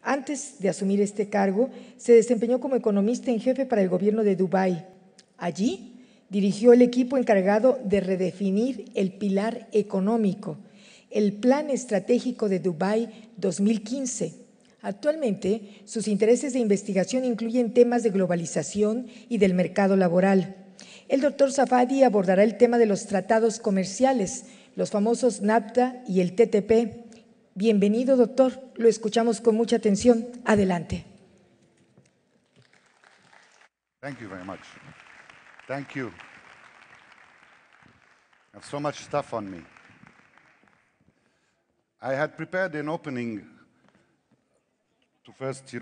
Antes de asumir este cargo, se desempeñó como economista en jefe para el gobierno de Dubái. Allí dirigió el equipo encargado de redefinir el pilar económico, el Plan Estratégico de Dubái 2015. Actualmente, sus intereses de investigación incluyen temas de globalización y del mercado laboral. El doctor Safadi abordará el tema de los tratados comerciales, los famosos NAFTA y el TTP. Bienvenido, doctor. Lo escuchamos con mucha atención. Adelante. Thank you very much. Thank you. I have so much stuff on me. I had prepared an opening to first,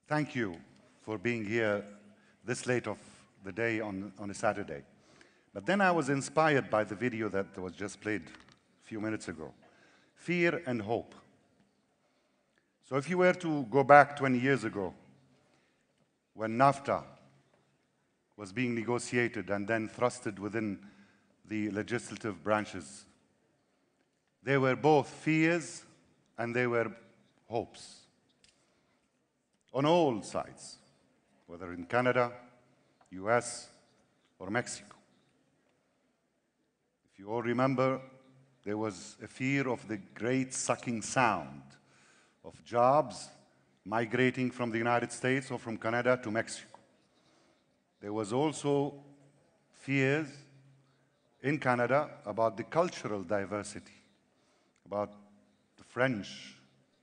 thank you for being here this late of the day on a Saturday. But then I was inspired by the video that was just played a few minutes ago. Fear and hope. So if you were to go back 20 years ago, when NAFTA was being negotiated and then thrusted within the legislative branches, there were both fears and there were hopes on all sides, whether in Canada, US, or Mexico. If you all remember, there was a fear of the great sucking sound of jobs migrating from the United States or from Canada to Mexico. There was also fears in Canada about the cultural diversity, about the French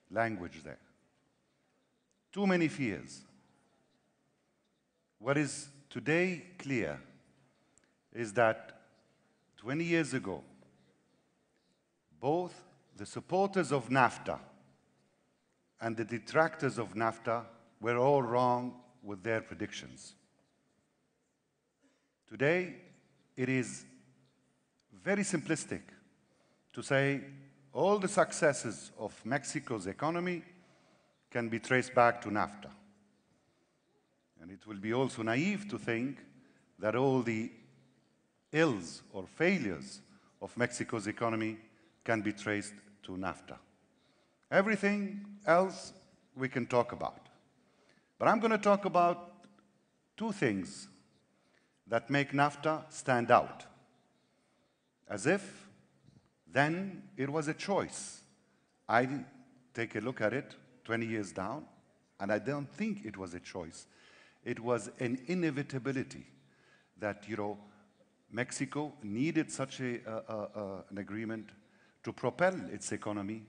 language there. Too many fears. What is today clear is that 20 years ago, both the supporters of NAFTA and the detractors of NAFTA were all wrong with their predictions. Today, it is very simplistic to say all the successes of Mexico's economy can be traced back to NAFTA. And it will be also naive to think that all the ills or failures of Mexico's economy can be traced to NAFTA. Everything else we can talk about. But I'm going to talk about two things that make NAFTA stand out, as if then it was a choice. I take a look at it 20 years down, and I don't think it was a choice. It was an inevitability that, Mexico needed such an agreement to propel its economy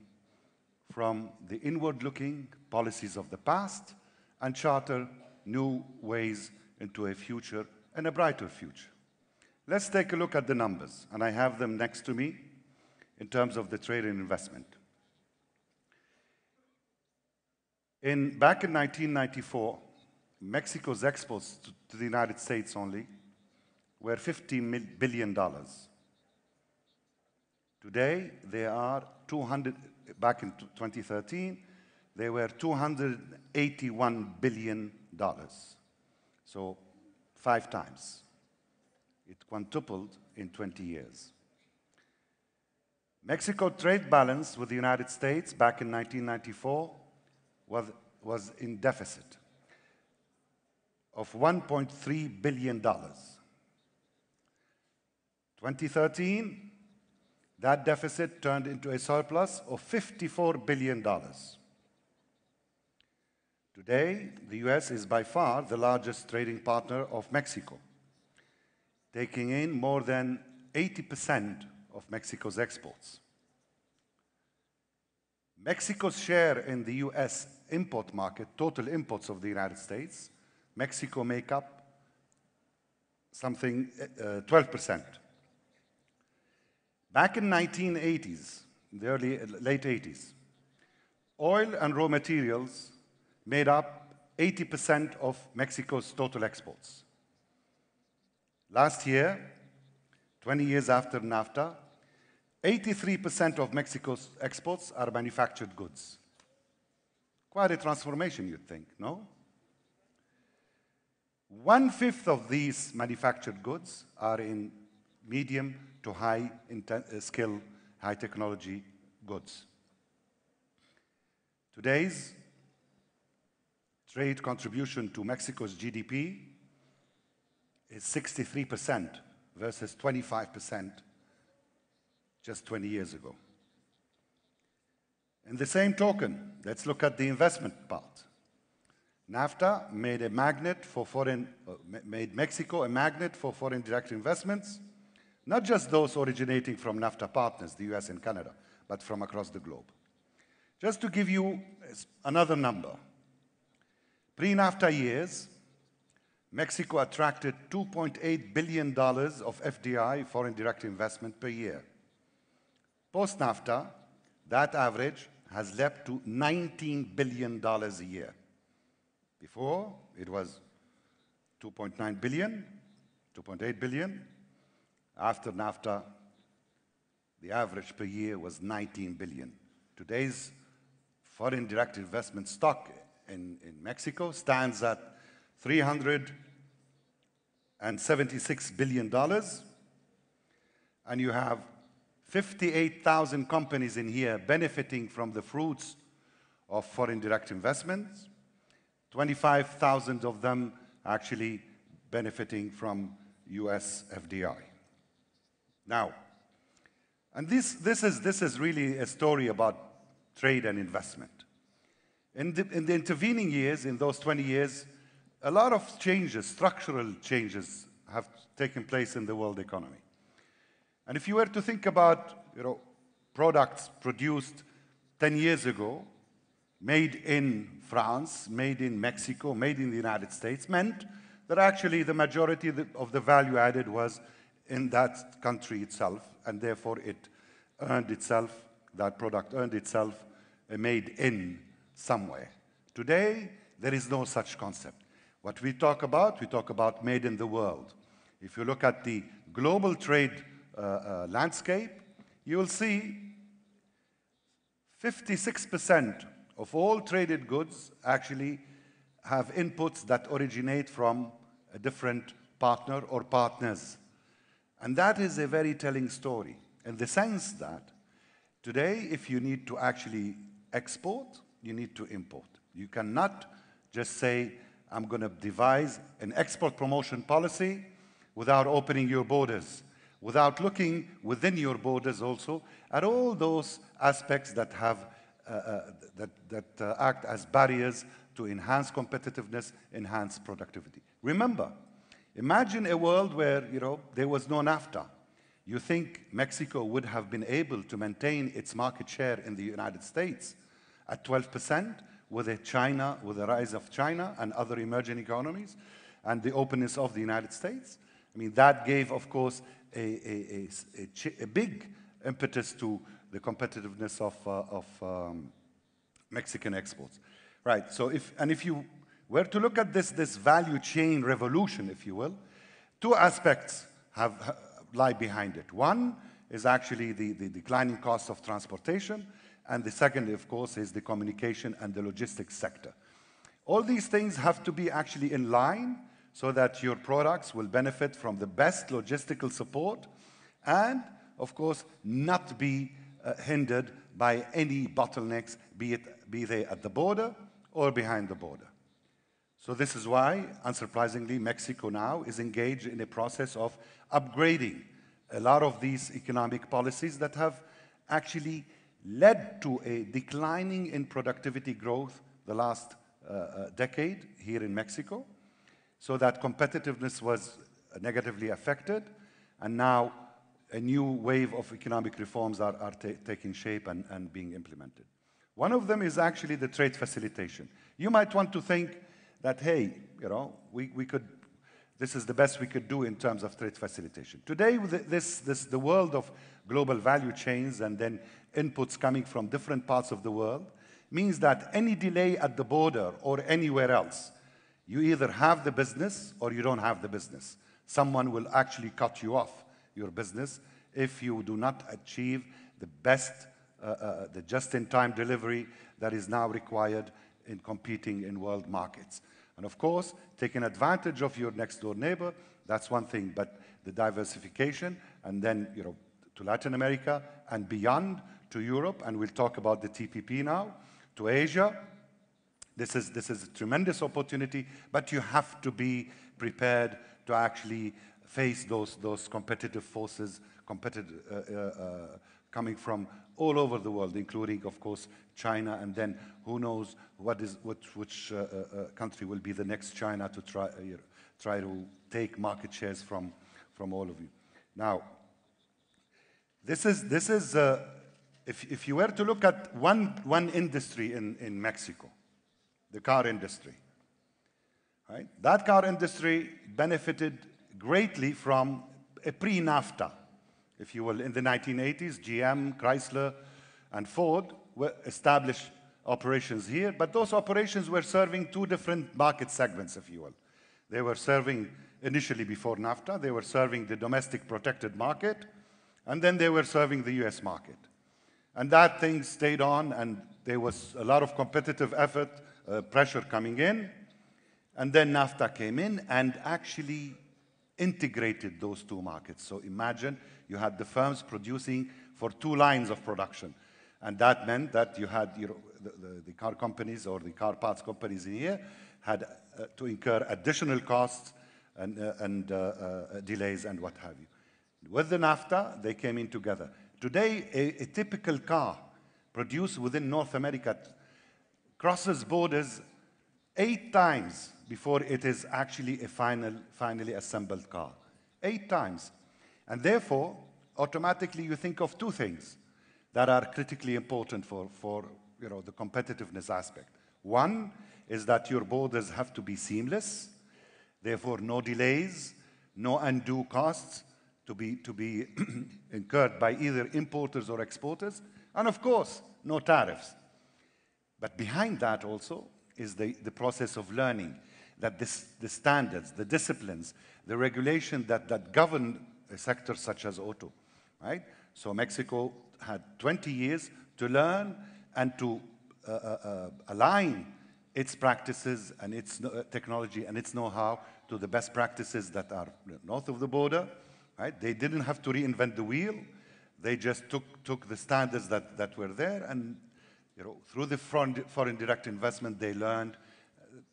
from the inward-looking policies of the past and charter new ways into a future and a brighter future. Let's take a look at the numbers, and I have them next to me in terms of the trade and investment. Back in 1994, Mexico's exports to the United States only were $50 billion. Today, they are back in 2013, they were $281 billion. So 5 times. It quintupled in 20 years. Mexico's trade balance with the United States back in 1994 was in deficit of $1.3 billion. 2013, that deficit turned into a surplus of $54 billion. Today, the US is by far the largest trading partner of Mexico, taking in more than 80% of Mexico's exports. Mexico's share in the US import market, total imports of the United States, Mexico make up something 12%. Back in 1980s, the late 80s, oil and raw materials made up 80% of Mexico's total exports. Last year, 20 years after NAFTA, 83% of Mexico's exports are manufactured goods. Quite a transformation, you'd think, no? 1/5 of these manufactured goods are in medium to high skill, high technology goods. Today's trade contribution to Mexico's GDP is 63% versus 25% just 20 years ago. In the same token, let's look at the investment part. NAFTA made made Mexico a magnet for foreign direct investments, not just those originating from NAFTA partners, the US and Canada, but from across the globe. Just to give you another number, pre-NAFTA years, Mexico attracted $2.8 billion of FDI, foreign direct investment, per year. Post-NAFTA, that average has leapt to $19 billion a year. Before, it was 2.9 billion, 2.8 billion. After NAFTA, the average per year was 19 billion. Today's foreign direct investment stock in Mexico stands at $376 billion, and you have 58,000 companies in here benefiting from the fruits of foreign direct investments, 25,000 of them actually benefiting from US FDI. Now, and this is really a story about trade and investment. In the intervening years, in those 20 years, a lot of changes, structural changes, have taken place in the world economy. And if you were to think about, products produced 10 years ago, made in France, made in Mexico, made in the United States, meant that actually the majority of the value added was in that country itself, and therefore it earned itself, that product earned itself a made in somewhere. Today, there is no such concept. What we talk about made in the world. If you look at the global trade landscape, you will see 56% of all traded goods actually have inputs that originate from a different partner or partners. And that is a very telling story, in the sense that today, if you need to actually export, you need to import. You cannot just say, I'm going to devise an export promotion policy without opening your borders, without looking within your borders also at all those aspects that have act as barriers to enhance competitiveness, enhance productivity. Remember, imagine a world where there was no NAFTA. You think Mexico would have been able to maintain its market share in the United States at 12% with the rise of China and other emerging economies and the openness of the United States? I mean, that gave, of course, a big impetus to the competitiveness of Mexican exports. Right, so if you were to look at this value chain revolution, if you will, two aspects lie behind it. One is actually the declining cost of transportation, and the second, of course, is the communication and the logistics sector. All these things have to be actually in line so that your products will benefit from the best logistical support and, of course, not be hindered by any bottlenecks, be they at the border or behind the border. So this is why, unsurprisingly, Mexico now is engaged in a process of upgrading a lot of these economic policies that have actually led to a declining in productivity growth the last decade here in Mexico, so that competitiveness was negatively affected, and now a new wave of economic reforms are taking shape and being implemented. One of them is actually the trade facilitation. You might want to think that, hey, this is the best we could do in terms of trade facilitation. Today, the world of global value chains and then inputs coming from different parts of the world means that any delay at the border or anywhere else, you either have the business or you don't have the business. Someone will actually cut you off your business if you do not achieve the best, the just-in-time delivery that is now required in competing in world markets. And of course, taking advantage of your next-door neighbor, that's one thing, but the diversification, and then to Latin America and beyond to Europe, and we'll talk about the TPP now, to Asia. This is a tremendous opportunity, but you have to be prepared to actually face those competitive forces, coming from all over the world, including, of course, China, and then who knows which country will be the next China to try to take market shares from all of you. Now, this is if you were to look at one industry in Mexico, the car industry, right? That car industry benefited greatly from a pre-NAFTA, if you will. In the 1980s, GM, Chrysler, and Ford established operations here, but those operations were serving two different market segments, if you will. They were serving, initially before NAFTA, they were serving the domestic protected market, and then they were serving the US market. And that thing stayed on, and there was a lot of competitive effort, pressure coming in, and then NAFTA came in and actually integrated those two markets. So imagine you had the firms producing for two lines of production, and that meant that you had the car companies or the car parts companies in here had to incur additional costs and delays and what have you. With the NAFTA, they came in together. Today, a typical car produced within North America crosses borders 8 times before it is actually a finally assembled car. 8 times. And therefore, automatically you think of two things that are critically important for the competitiveness aspect. One is that your borders have to be seamless, therefore no delays, no undue costs to be incurred by either importers or exporters, and of course, no tariffs. But behind that also is the process of learning, that the standards, the disciplines, the regulation that govern a sector such as auto, right? So Mexico had 20 years to learn and to align its practices and its technology and its know-how to the best practices that are north of the border, right? They didn't have to reinvent the wheel. They just took the standards that were there, and through the foreign direct investment, they learned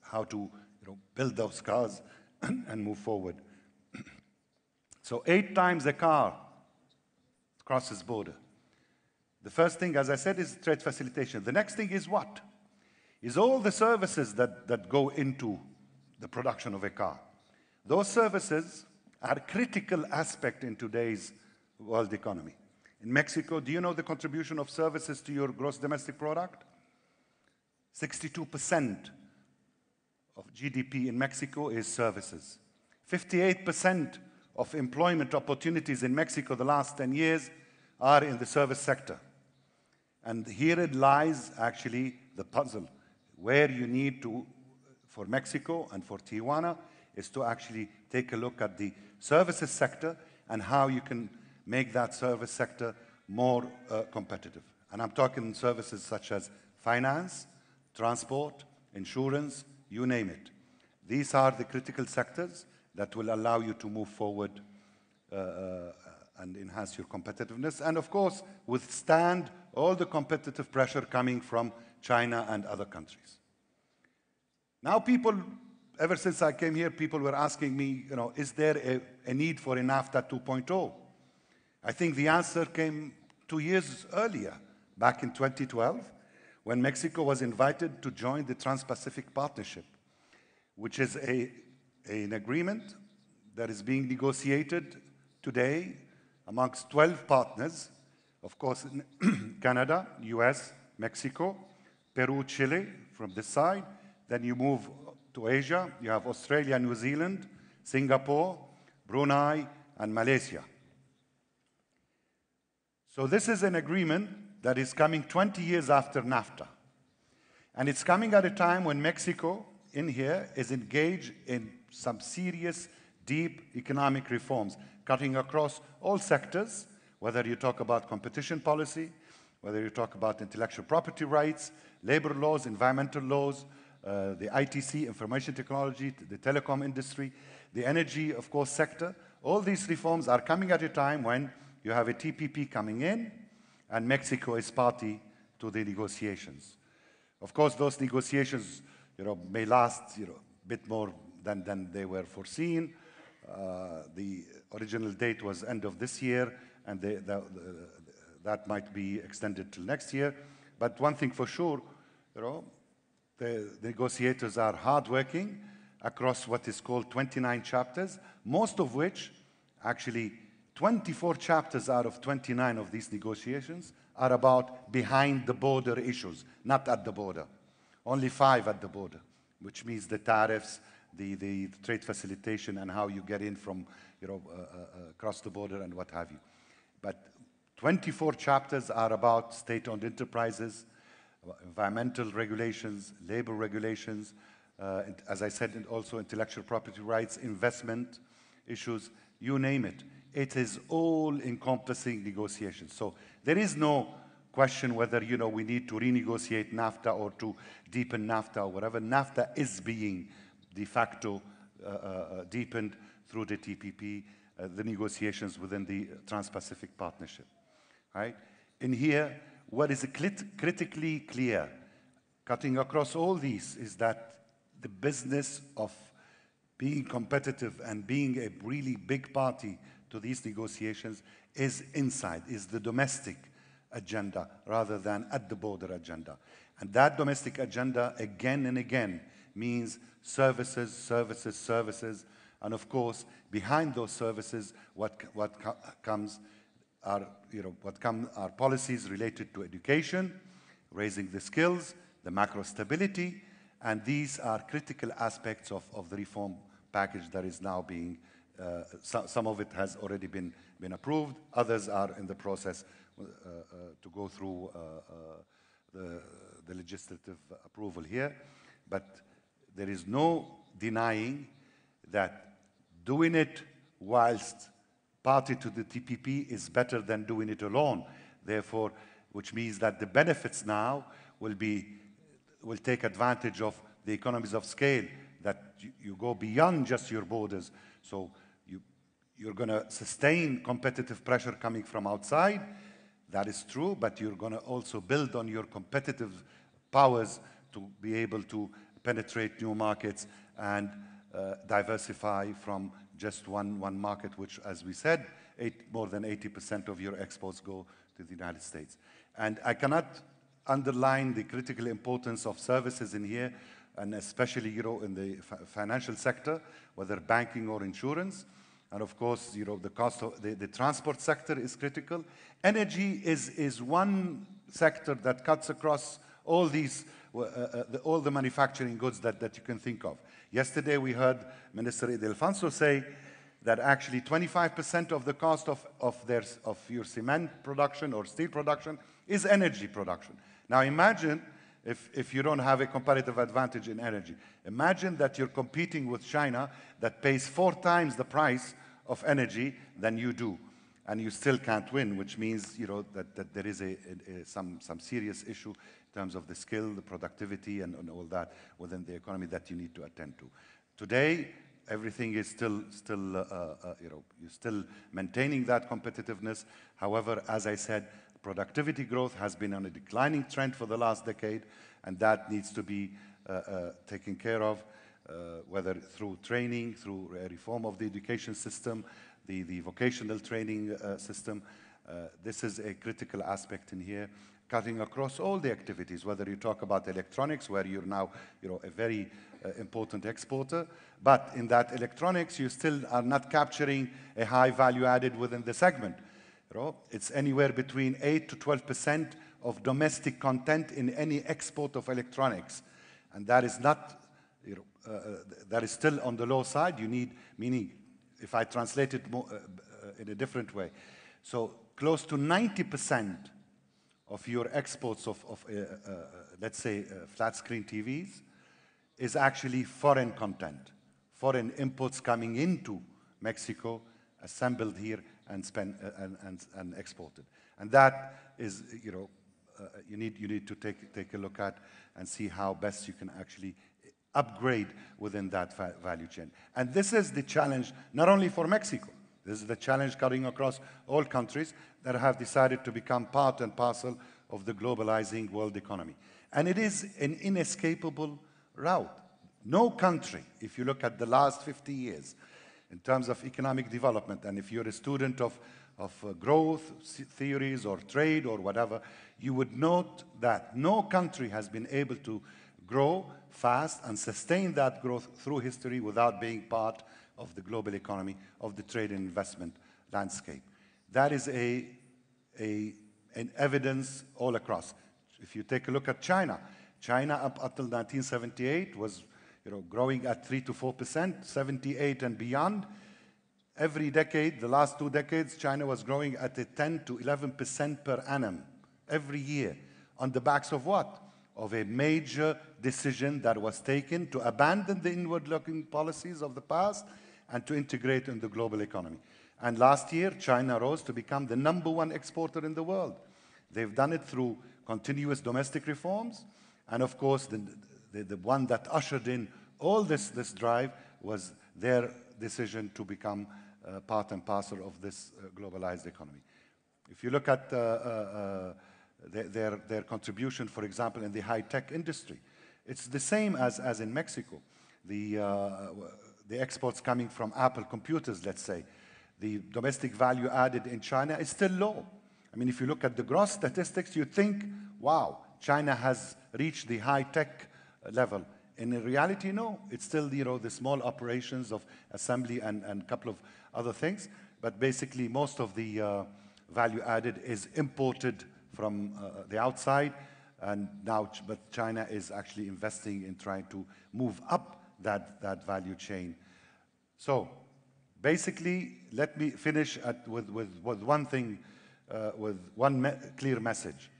how to build those cars and move forward. So 8 times a car crosses border. The first thing, as I said, is trade facilitation. The next thing is what? Is all the services that go into the production of a car. Those services are a critical aspect in today's world economy. In Mexico, do you know the contribution of services to your gross domestic product? 62% of GDP in Mexico is services. 58% of employment opportunities in Mexico the last 10 years are in the service sector. And here it lies actually the puzzle. Where you need to, for Mexico and for Tijuana, is to actually take a look at the services sector and how you can make that service sector more competitive. And I'm talking services such as finance, transport, insurance, you name it. These are the critical sectors that will allow you to move forward and enhance your competitiveness, and of course, withstand all the competitive pressure coming from China and other countries. Now people, ever since I came here, people were asking me, is there a need for a NAFTA 2.0? I think the answer came 2 years earlier, back in 2012, when Mexico was invited to join the Trans-Pacific Partnership, which is an agreement that is being negotiated today amongst 12 partners, of course, Canada, US, Mexico, Peru, Chile from this side. Then you move to Asia, you have Australia, New Zealand, Singapore, Brunei, and Malaysia. So this is an agreement that is coming 20 years after NAFTA. And it's coming at a time when Mexico, in here, is engaged in some serious, deep economic reforms, cutting across all sectors, whether you talk about competition policy, whether you talk about intellectual property rights, labor laws, environmental laws, the ITC, information technology, the telecom industry, the energy, of course, sector. All these reforms are coming at a time when you have a TPP coming in, and Mexico is party to the negotiations. Of course, those negotiations, may last, a bit more than they were foreseen. The original date was end of this year, and that might be extended till next year. But one thing for sure, the negotiators are hardworking across what is called 29 chapters, most of which, actually 24 chapters out of 29 of these negotiations are about behind the border issues, not at the border. Only 5 at the border, which means the tariffs, the trade facilitation, and how you get in from, across the border and what have you. But 24 chapters are about state-owned enterprises, environmental regulations, labor regulations, as I said, and also intellectual property rights, investment issues, you name it. It is all-encompassing negotiations. So there is no question whether, we need to renegotiate NAFTA or to deepen NAFTA or whatever. NAFTA is being de facto deepened through the TPP, the negotiations within the Trans-Pacific Partnership. Right? In here, what is critically clear, cutting across all these, is that the business of being competitive and being a really big party to these negotiations is inside, is the domestic agenda rather than at the border agenda. And that domestic agenda, again and again, means services, services, services. And of course, behind those services, what comes are policies related to education, raising the skills, the macro stability, and these are critical aspects of the reform package that is now being, some of it has already been approved, others are in the process to go through the legislative approval here. But there is no denying that doing it whilst party to the TPP is better than doing it alone. Therefore, which means that the benefits now will take advantage of the economies of scale, that you go beyond just your borders. So you're going to sustain competitive pressure coming from outside. That is true, but you're going to also build on your competitive powers to be able to penetrate new markets and diversify from just one market, which, as we said, more than 80% of your exports go to the United States. And I cannot underline the critical importance of services in here, and especially, in the financial sector, whether banking or insurance. And of course, the cost of the transport sector is critical. Energy is one sector that cuts across all these, all the manufacturing goods that you can think of. Yesterday, we heard Minister Edelfanso say that actually 25% of the cost of your cement production or steel production is energy production. Now imagine if you don't have a competitive advantage in energy. Imagine that you're competing with China that pays 4 times the price of energy than you do, and you still can't win, which means that there is some serious issue in terms of the skill, the productivity, and all that within the economy that you need to attend to. Today, everything is still you're still maintaining that competitiveness. However, as I said, productivity growth has been on a declining trend for the last decade, and that needs to be taken care of, whether through training, through a reform of the education system, the vocational training system. This is a critical aspect in here, cutting across all the activities, whether you talk about electronics, where you're now a very important exporter, but in that electronics, you still are not capturing a high value added within the segment. It's anywhere between 8 to 12% of domestic content in any export of electronics. And that is not, that is still on the low side. You need, meaning, if I translate it more, in a different way. So close to 90% of your exports of let's say, flat screen TVs is actually foreign content, foreign imports coming into Mexico, assembled here, and exported. And that is, you need to take a look at and see how best you can actually upgrade within that value chain. And this is the challenge, not only for Mexico. This is the challenge cutting across all countries that have decided to become part and parcel of the globalizing world economy. And it is an inescapable route. No country, if you look at the last 50 years, in terms of economic development, and if you're a student of growth theories or trade or whatever, you would note that no country has been able to grow fast and sustain that growth through history without being part of the global economy, of the trade and investment landscape. That is an evidence all across. If you take a look at China, China up until 1978 was growing at 3 to 4%, 78 and beyond. Every decade, the last 2 decades, China was growing at a 10 to 11% per annum every year. On the backs of what? Of a major decision that was taken to abandon the inward-looking policies of the past and to integrate in the global economy. And last year, China rose to become the #1 exporter in the world. They've done it through continuous domestic reforms, and of course, the one that ushered in all this drive was their decision to become part and parcel of this globalized economy. If you look at their contribution, for example, in the high-tech industry, it's the same as in Mexico. The exports coming from Apple computers, let's say, the domestic value added in China is still low. I mean, if you look at the gross statistics, you think, wow, China has reached the high-tech level. In reality, no. It's still, the small operations of assembly and a couple of other things. But basically, most of the value added is imported from the outside. And now, but China is actually investing in trying to move up that value chain. So, basically, let me finish with one thing, with one clear message.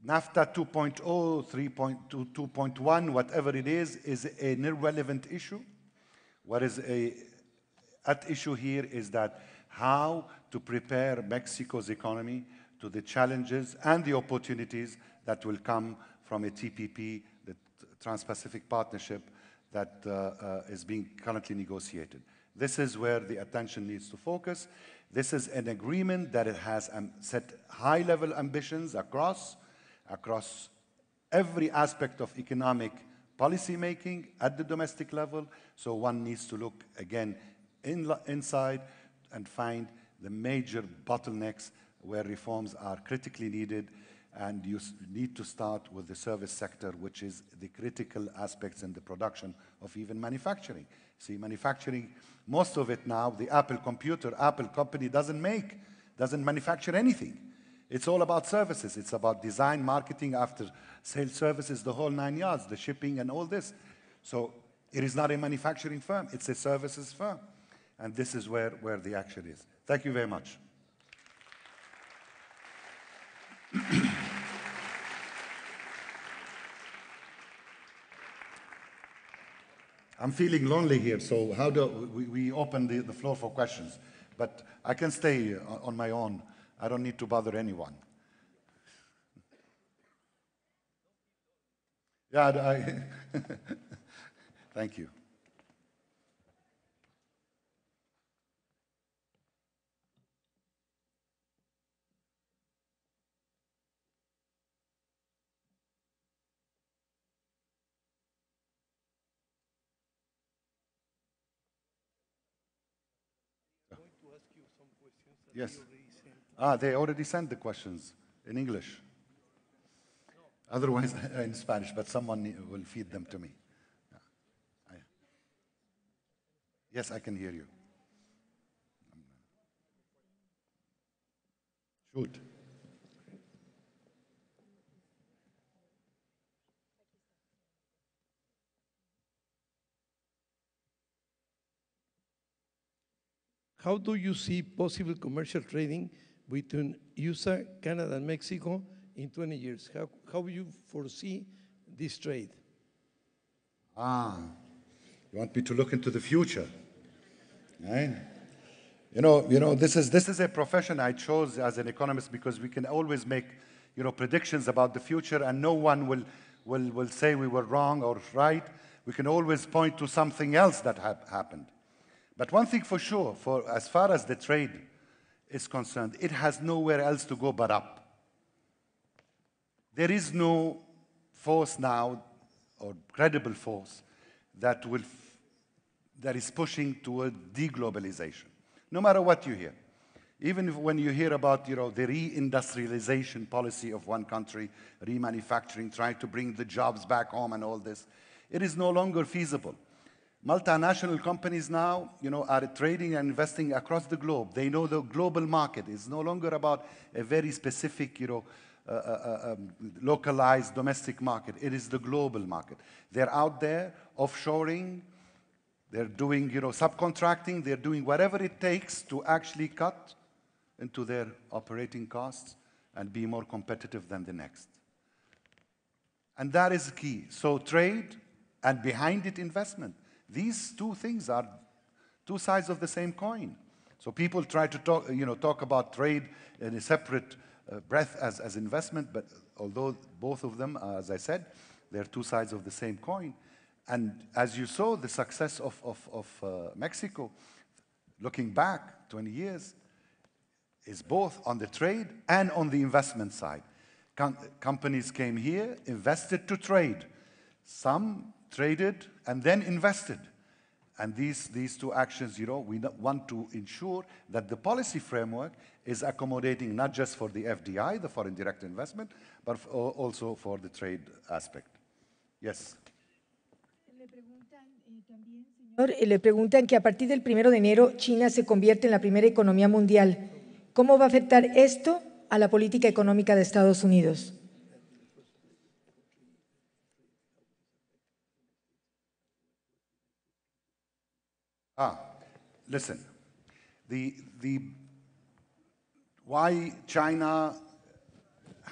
NAFTA 2.0, 3.2, 2.1, whatever it is an irrelevant issue. What is at issue here is that how to prepare Mexico's economy to the challenges and the opportunities that will come from a TPP, the Trans-Pacific Partnership, that is being currently negotiated. This is where the attention needs to focus. This is an agreement that it has set high-level ambitions across every aspect of economic policy making at the domestic level. So one needs to look again inside and find the major bottlenecks where reforms are critically needed. And you need to start with the service sector, which is the critical aspects in the production of even manufacturing. See, manufacturing, most of it now, the Apple company doesn't manufacture anything. It's all about services. It's about design, marketing, after sales services, the whole 9 yards, the shipping and all this. So it is not a manufacturing firm. It's a services firm. And this is where the action is. Thank you very much. I'm feeling lonely here, so how do we open the floor for questions? But I can stay on my own. I don't need to bother anyone. Yeah, thank you. Yes. They already sent the questions in English. Otherwise, in Spanish, but someone will feed them to me. Yes, I can hear you. Shoot. How do you see possible commercial trading between USA, Canada, and Mexico in 20 years? How do you foresee this trade? You want me to look into the future, right? This is a profession I chose as an economist because we can always make, predictions about the future, and no one will say we were wrong or right. We can always point to something else that happened. But one thing for sure, as far as the trade is concerned, it has nowhere else to go but up. There is no force now, or credible force, that is pushing toward deglobalization. No matter what you hear. Even when you hear about, the reindustrialization policy of one country, remanufacturing, trying to bring the jobs back home and all this, it is no longer feasible. Multinational companies now, are trading and investing across the globe. They know the global market. It's no longer about a very specific, localized domestic market. It is the global market. They're out there offshoring. They're doing, subcontracting. They're doing whatever it takes to actually cut into their operating costs and be more competitive than the next. And that is key. So trade and behind it investment. These two things are two sides of the same coin. So people try to talk about trade in a separate breath as investment, but although both of them, as I said, they're two sides of the same coin. And as you saw, the success of Mexico, looking back 20 years, is both on the trade and on the investment side. Companies came here, invested to trade. Some traded and then invested. And these two actions, we want to ensure that the policy framework is accommodating not just for the FDI, the foreign direct investment, but also for the trade aspect. Yes. Le preguntan que a partir del 1 de enero China se convierte en la primera economía mundial. ¿Cómo va a afectar esto a la política económica de Estados Unidos? Listen, why China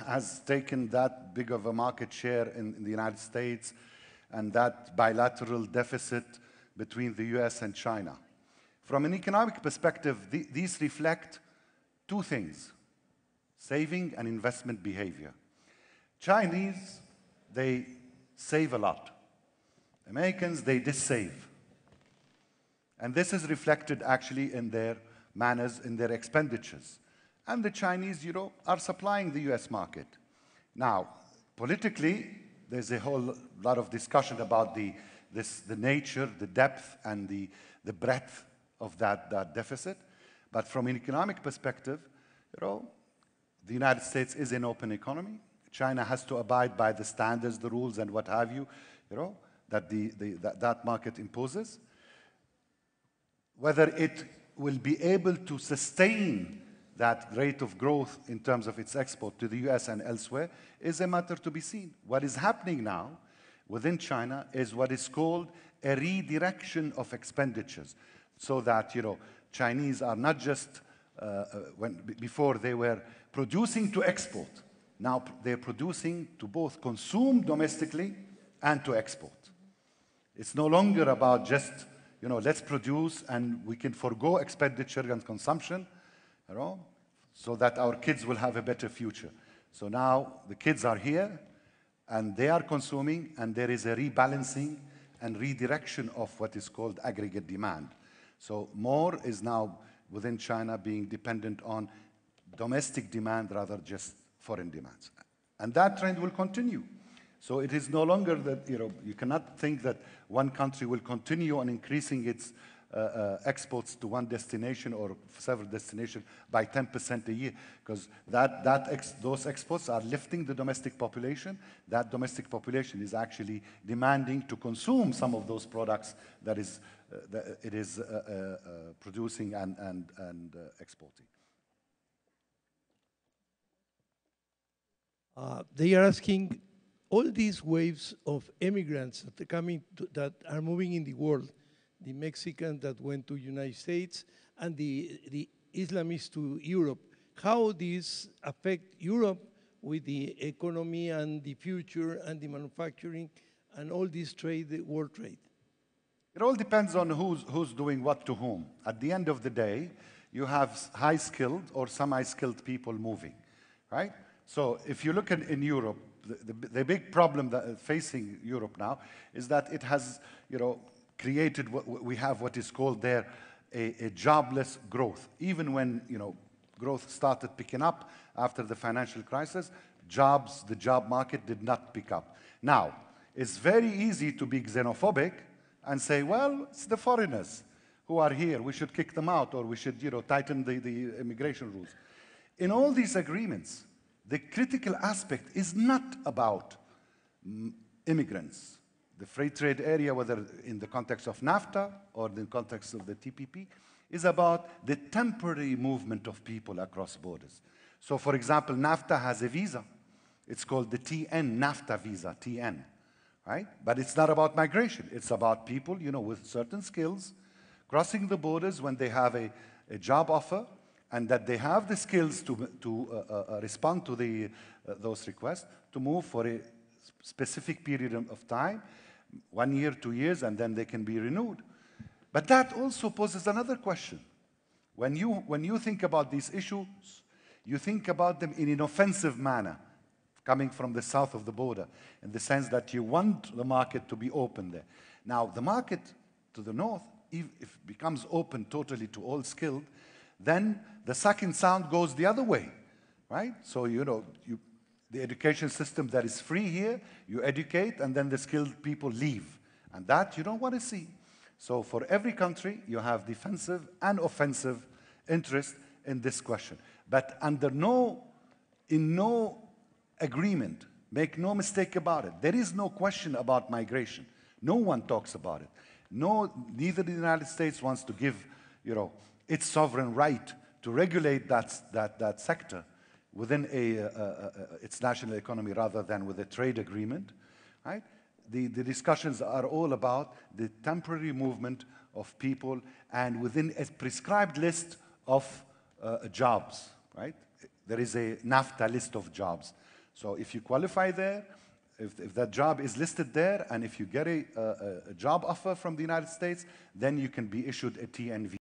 has taken that big of a market share in the United States and that bilateral deficit between the US and China. From an economic perspective, these reflect two things: saving and investment behavior. Chinese, they save a lot. Americans, they dissave. And this is reflected actually in their manners, in their expenditures. And the Chinese, are supplying the US market. Now, politically, there's a whole lot of discussion about the nature, the depth, and the breadth of that deficit. But from an economic perspective, the United States is an open economy. China has to abide by the standards, the rules, and what have you, that that market imposes. Whether it will be able to sustain that rate of growth in terms of its export to the US and elsewhere is a matter to be seen. What is happening now within China is what is called a redirection of expenditures, so that, Chinese are not just, before they were producing to export. Now they're producing to both consume domestically and to export. It's no longer about just, let's produce and we can forgo expenditure and consumption, so that our kids will have a better future. So now the kids are here and they are consuming, and there is a rebalancing and redirection of what is called aggregate demand. So more is now within China being dependent on domestic demand rather just foreign demands. And that trend will continue. So it is no longer that, you cannot think that one country will continue on increasing its exports to one destination or several destinations by 10% a year, because those exports are lifting the domestic population. That domestic population is actually demanding to consume some of those products that it is producing and exporting. They are asking, all these waves of immigrants that are moving in the world, the Mexicans that went to United States and the Islamists to Europe, how these affect Europe with the economy and the future and the manufacturing and all this trade, the world trade? It all depends on who's doing what to whom. At the end of the day, you have high-skilled or semi-skilled people moving, right? So if you look in Europe, the big problem that facing Europe now is that it has, created we have what is called there a jobless growth. Even when growth started picking up after the financial crisis, jobs, the job market did not pick up. Now, it's very easy to be xenophobic and say, well, it's the foreigners who are here. We should kick them out, or we should, tighten the immigration rules. In all these agreements, the critical aspect is not about immigrants. The free trade area, whether in the context of NAFTA or in the context of the TPP, is about the temporary movement of people across borders. So, for example, NAFTA has a visa. It's called the TN, NAFTA visa, TN, right? But it's not about migration. It's about people, with certain skills crossing the borders when they have a job offer, and that they have the skills to respond to those requests, to move for a specific period of time, 1 year, 2 years, and then they can be renewed. But that also poses another question. When you think about these issues, you think about them in an offensive manner, coming from the south of the border, in the sense that you want the market to be open there. Now, the market to the north, if it becomes open totally to all skilled, then the second sound goes the other way, right? So, the education system that is free here, you educate, and then the skilled people leave. And that you don't want to see. So for every country, you have defensive and offensive interest in this question. But in no agreement, make no mistake about it, there is no question about migration. No one talks about it. Neither the United States wants to give, its sovereign right to regulate that sector within its national economy rather than with a trade agreement, right? The discussions are all about the temporary movement of people and within a prescribed list of jobs, right? There is a NAFTA list of jobs. So if you qualify there, if that job is listed there, and if you get a job offer from the United States, then you can be issued a TNV.